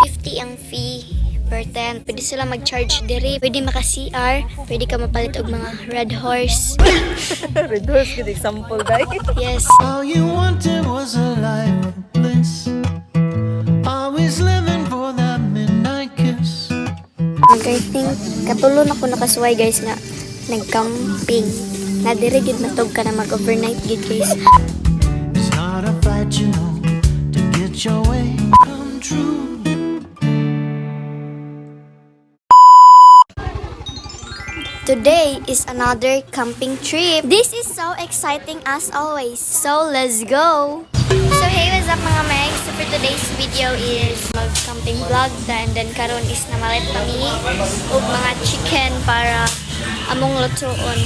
50 ang fee per tent. Pwede sila mag-charge diri. Pwede maka-CR. Pwede ka mapalit og mga red horse. Red horse, good example, guys. Yes. All you wanted was a life of bliss. Always living for that midnight kiss. Okay, think katulon ako nakasuway guys nga nag-camping. Na diri gid matog ka na mag-overnight gid guys. It's not a fight, you know, to get your way come true. Today is another camping trip. This is so exciting as always. So let's go! So hey, what's up mga Meg? So for today's video is mag-camping vlog. And then karon is namalit kami og mga chicken para among lutuon.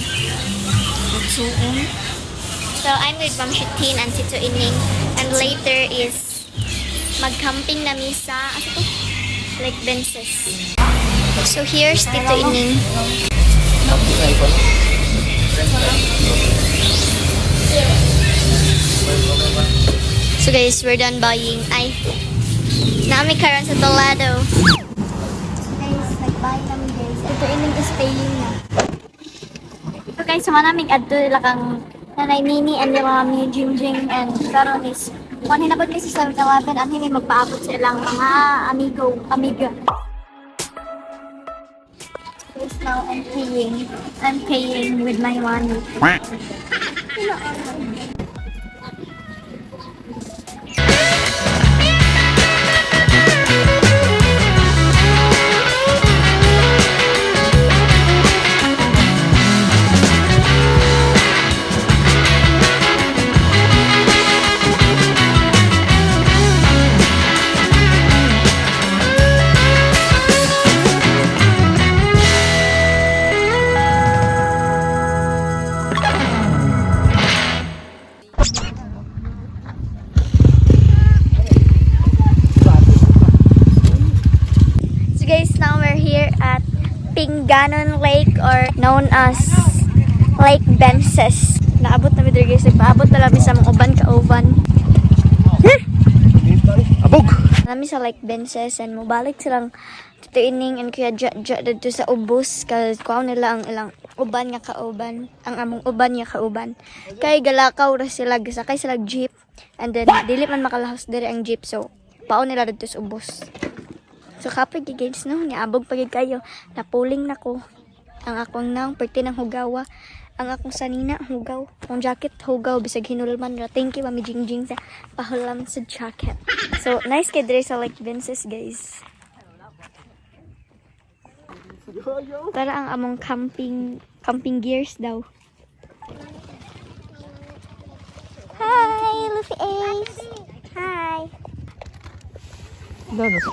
So I'm with Ma'am Shitin and Tito Ining. And later is mag-camping nami sa Lake Bensis. So here's Tito Ining. So guys, we're done buying. Nami karon sa Tolado. So guys, nag-buy kami guys. Ito ining is paying na. So guys, sama namin adto kang nanay Nini and yung mga mi Jingjing and karon is kung hinabot ni sa 7-Eleven at hindi magpaabot sa ilang mga amiga. Yes, now I'm paying. I'm paying with my money. Ganon Lake or known as Lake Bensis. Naabot na mi diri guys, nagpaabot na lang sa mga uban ka-uban. Abog! Nami sa Lake Bensis and mobalik silang Tito Ining and Kuya Jat dito sa ubos kasi kuha nila ang ilang uban nga ka-uban, ang among uban nga ka-uban. Kay galakaw ra sila, sakay sila jeep and then dili man makalahos diri ang jeep so paon nila dito sa ubos. So kapag guys no, niabog pagid kayo, napuling na ko. Ang akong nang perti ng hugawa, ang akong sanina hugaw, ang jacket hugaw bisag hinulman ra. Thank you Mami Jingjing sa pahulam sa jacket. So nice kay dre sa Lake Bensis guys. Para ang among camping gears daw. Hi, Luffy Ace. Hi. Danos.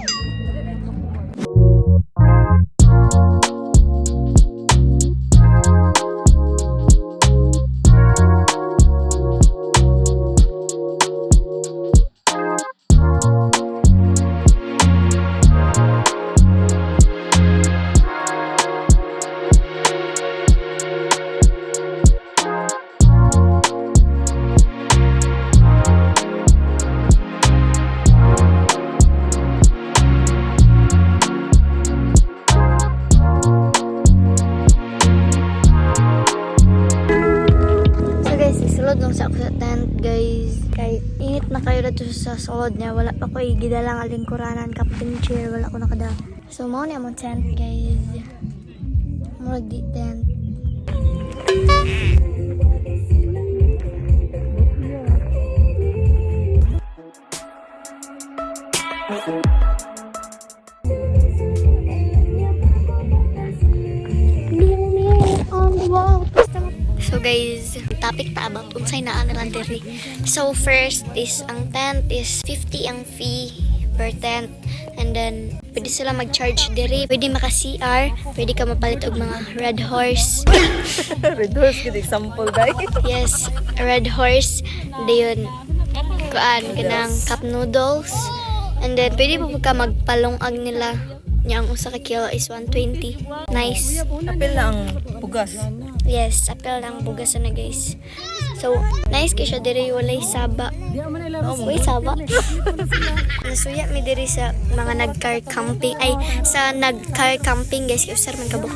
Sa ako sa tent guys, kay init na kayo dito sa solod niya, wala pa ko gidalang alingkuranan camping chair, wala ko nakada. So mo ni among tent guys, murag di tent. On the wall. So guys, topic ta about unsay naa nila diri. So first is ang tent is 50 ang fee per tent and then pwede sila mag-charge diri. Pwede maka-CR, pwede ka mapalit og mga red horse. Red horse, good example, guys. Yes, red horse dayon kuan kanang cup noodles and then pwede po ka magpalongag nila. Nya ang usa ka kilo is 120. Nice. Apil na ang bugas. Yes, apel lang bugas na guys. So, nice kay siya diri walay saba. Uy, saba. Nasuya mi diri sa mga nag-car camping. Ay, sa nag-car camping guys. Usar man kabuk.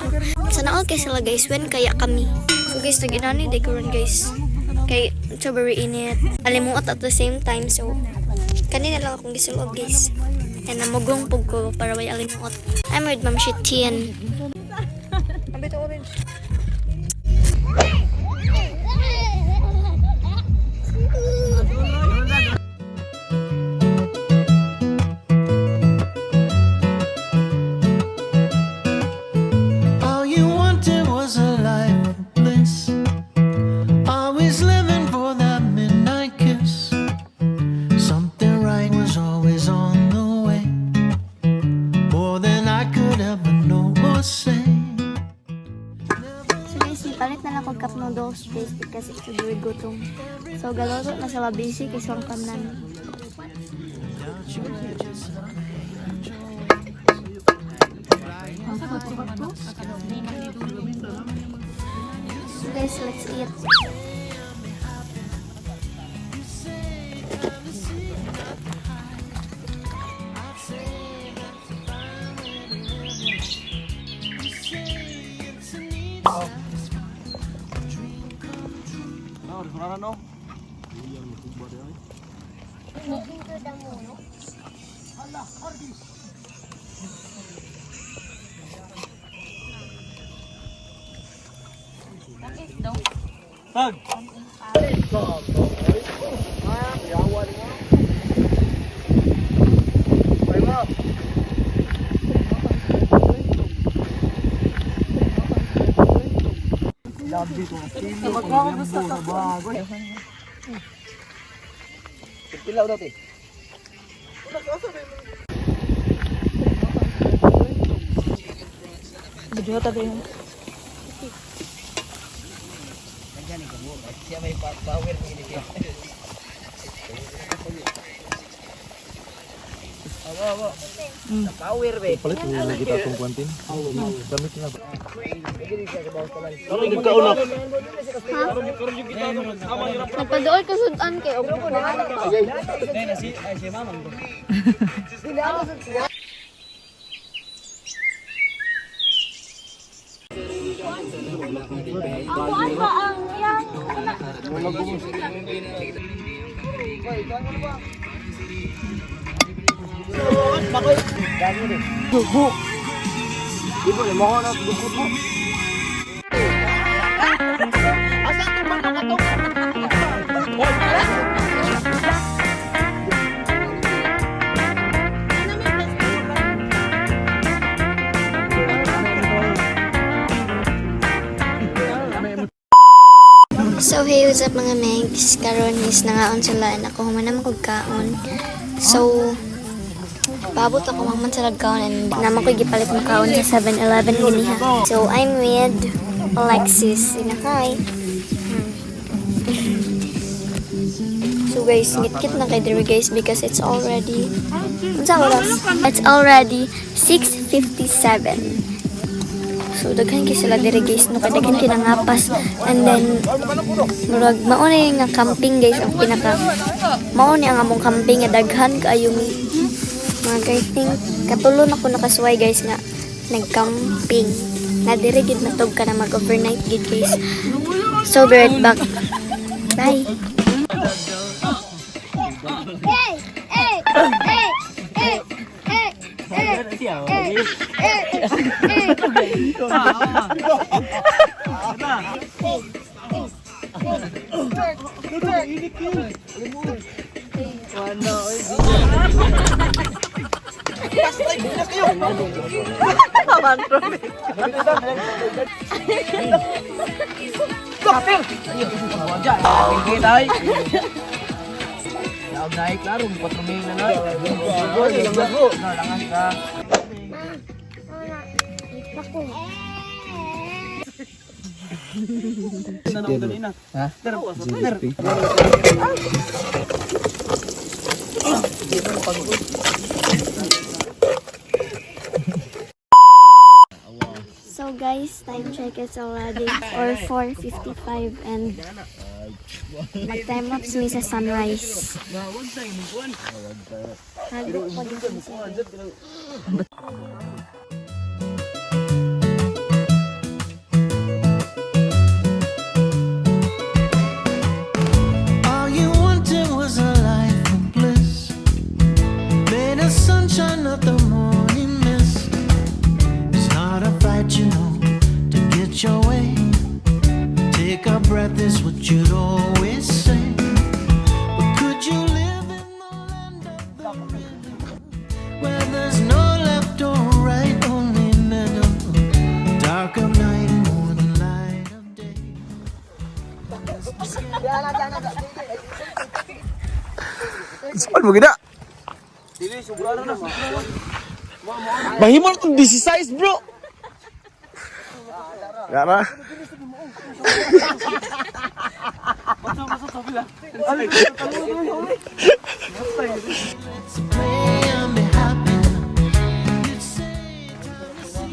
Sana all kay sila guys. When kaya kami. So guys, nag-inani day karon guys. Kay so very init. Alimuot at the same time. So, kanina lang akong gisulog guys. And namugong pug ko para may alimuot. I'm with Ma'am Shitian. Ambit orange. All you wanted was a life of bliss. Always living for that midnight kiss. Something right was always on the way. More than I could ever know or say. So guys, ipalit na lang kong cup noodles guys because it's very gutom. So galoto na sa busy kay swang kanan. So guys, let's eat. Pilaw daw ti. Video ta din. Siya may power ni siya. Awa. Power be. Palit mo lagi kita itong kwantin. Damit na ba? Nagpadool ka sudan kay og. So hey, what's up mga megs? Karon is nangaon sila and ako humanam kog kaon. So paabot ako man sa kaon and naman ko gipalit mo kaon sa 7-Eleven giniha. So I'm with Alexis. Inakay. So guys, ngit-kit na kay diri guys because it's already unsa oras? It's already 6:57. So daghan kay sila diri guys no kay daghan kinangapas and then murag mao ni nga camping guys ang pinaka mao ni ang among camping nga daghan kaayo mga guys think katulo na ko nakasuway guys nga nag-camping na diri gid matog ka na mag-overnight gid guys. So be right back. Bye. Naik klaro, 4 mil na na. Langan ka. Ha? So guys, time check is already or 4:55 and Mag-time lapse mi sa sunrise. Bawag tayo mo kuan. Hago pa din siya. All you wanted was a life of bliss. Made of sunshine, not the morning mist. It's not a fight, you know, to get your way. Take a breath is what you'd always say. But could you live in the land of the river, where there's no left or right, only middle? Dark of night, more than light of day. Saan mo gina? Dili sobrang na. Mahimol itong 16 bro. Gara. Basta sabi lang. Let's play and be happy. You'd say time to see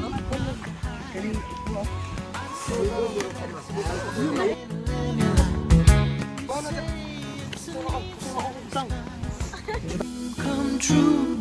come true.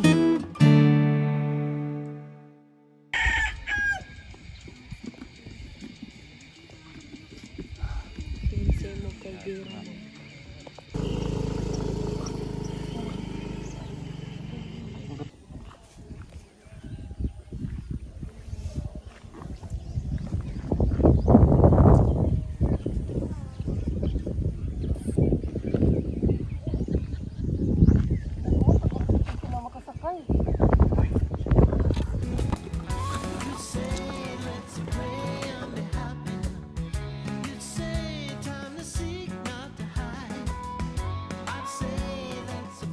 You'd say time to seek, not to hide. I'd say that's a